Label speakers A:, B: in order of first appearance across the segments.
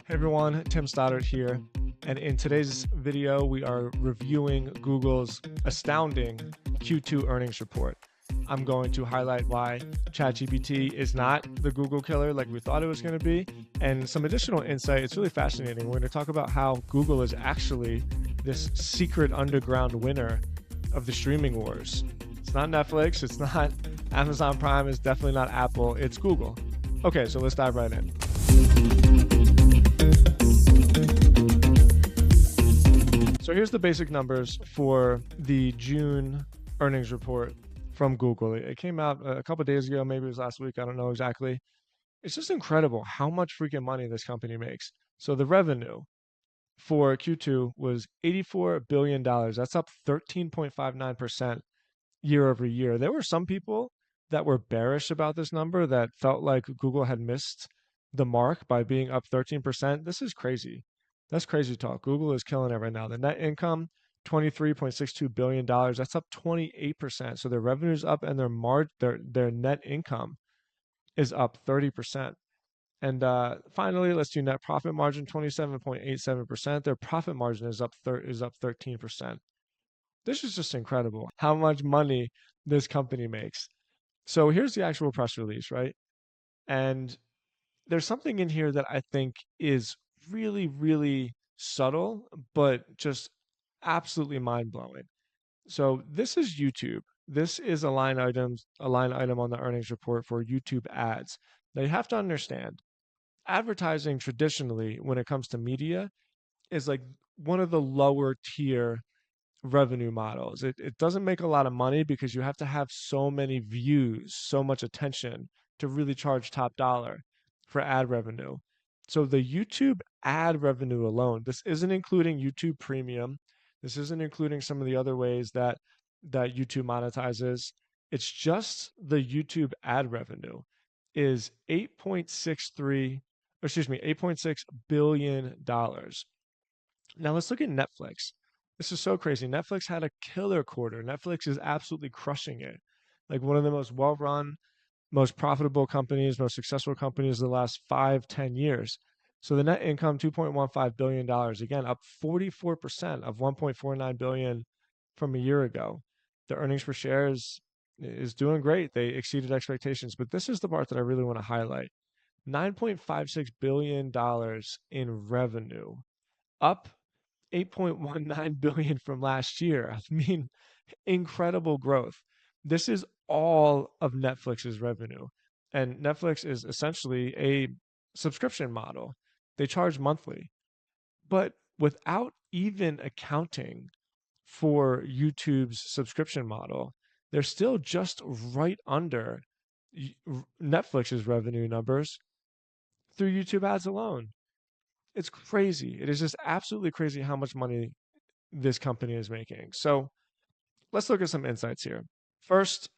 A: Hey everyone, Tim Stoddard here, and in today's video, we are reviewing Google's astounding Q2 earnings report. I'm going to highlight why ChatGPT is not the Google killer like we thought it was going to be, and some additional insight. It's really fascinating. We're going to talk about how Google is actually this secret underground winner of the streaming wars. It's not Netflix, it's not Amazon Prime, it's definitely not Apple, it's Google. Okay, so let's dive right in. So here's the basic numbers for the June earnings report from Google. It came out a couple days ago, maybe it was last week, I don't know exactly. It's just incredible how much freaking money this company makes. So the revenue for Q2 was $84 billion. That's up 13.59% year over year. There were some people that were bearish about this number that felt like Google had missed the mark by being up 13%. This is crazy. That's crazy talk. Google is killing it right now. The net income, $23.62 billion. That's up 28%. So their revenue's up and their net income is up 30%. And finally, let's do net profit margin, 27.87%. Their profit margin is up 13%. This is just incredible how much money this company makes. So here's the actual press release, right? And there's something in here that I think is really, really subtle, but just absolutely mind blowing. So this is YouTube. This is a line item on the earnings report for YouTube ads. Now you have to understand, advertising traditionally, when it comes to media, is like one of the lower tier revenue models. It doesn't make a lot of money because you have to have so many views, so much attention to really charge top dollar for ad revenue. So the YouTube ad revenue alone, this isn't including YouTube Premium. This isn't including some of the other ways that YouTube monetizes. It's just the YouTube ad revenue is 8.6 billion dollars. Now let's look at Netflix. This is so crazy. Netflix had a killer quarter. Netflix is absolutely crushing it. Like one of the most well-run, most profitable companies, most successful companies of the last 5, 10 years. So the net income, $2.15 billion, again, up 44% of 1.49 billion from a year ago. The earnings per share is doing great. They exceeded expectations. But this is the part that I really want to highlight. $9.56 billion in revenue, up 8.19 billion from last year. I mean, incredible growth. This is all of Netflix's revenue. And Netflix is essentially a subscription model. They charge monthly. But without even accounting for YouTube's subscription model, they're still just right under Netflix's revenue numbers through YouTube ads alone. It's crazy. It is just absolutely crazy how much money this company is making. So let's look at some insights here. First,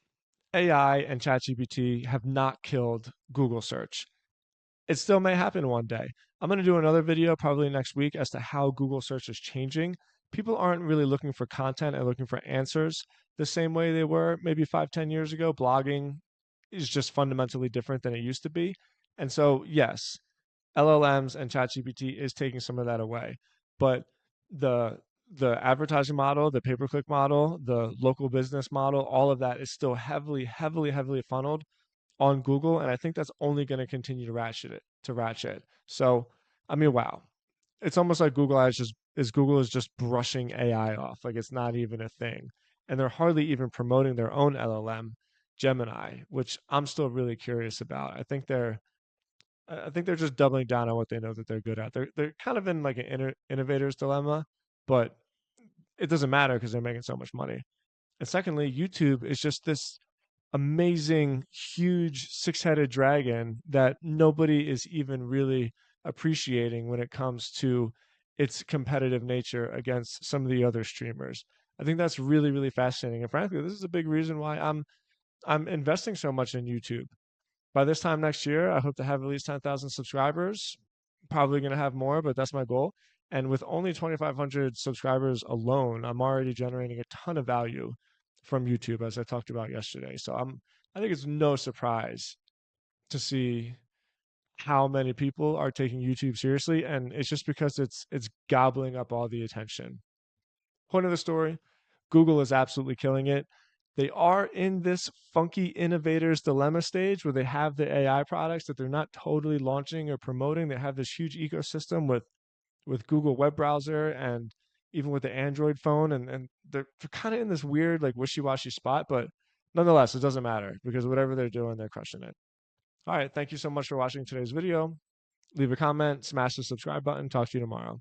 A: AI and ChatGPT have not killed Google search. It still may happen one day. I'm going to do another video probably next week as to how Google search is changing. People aren't really looking for content and looking for answers the same way they were maybe 5, 10 years ago. Blogging is just fundamentally different than it used to be. And so, yes, LLMs and ChatGPT is taking some of that away. But the the advertising model, the pay-per-click model, the local business model, all of that is still heavily, heavily, heavily funneled on Google, and I think that's only going to continue to ratchet. So, I mean, wow, it's almost like Google is just brushing AI off, like it's not even a thing, and they're hardly even promoting their own LLM, Gemini, which I'm still really curious about. I think they're just doubling down on what they know that they're good at. They're kind of in like an innovator's dilemma, but it doesn't matter because they're making so much money. And secondly, YouTube is just this amazing, huge six-headed dragon that nobody is even really appreciating when it comes to its competitive nature against some of the other streamers. I think that's really, really fascinating. And frankly, this is a big reason why I'm investing so much in YouTube. By this time next year, I hope to have at least 10,000 subscribers. Probably going to have more, but that's my goal. And with only 2,500 subscribers alone, I'm already generating a ton of value from YouTube, as I talked about yesterday. So I think it's no surprise to see how many people are taking YouTube seriously, and it's just because it's gobbling up all the attention. Point of the story, Google is absolutely killing it. They are in this funky innovators dilemma stage where they have the AI products that they're not totally launching or promoting. They have this huge ecosystem with Google web browser and even with the Android phone, and they're kind of in this weird like wishy-washy spot, but nonetheless, it doesn't matter because whatever they're doing, they're crushing it. All right, thank you so much for watching today's video. Leave a comment, smash the subscribe button. Talk to you tomorrow.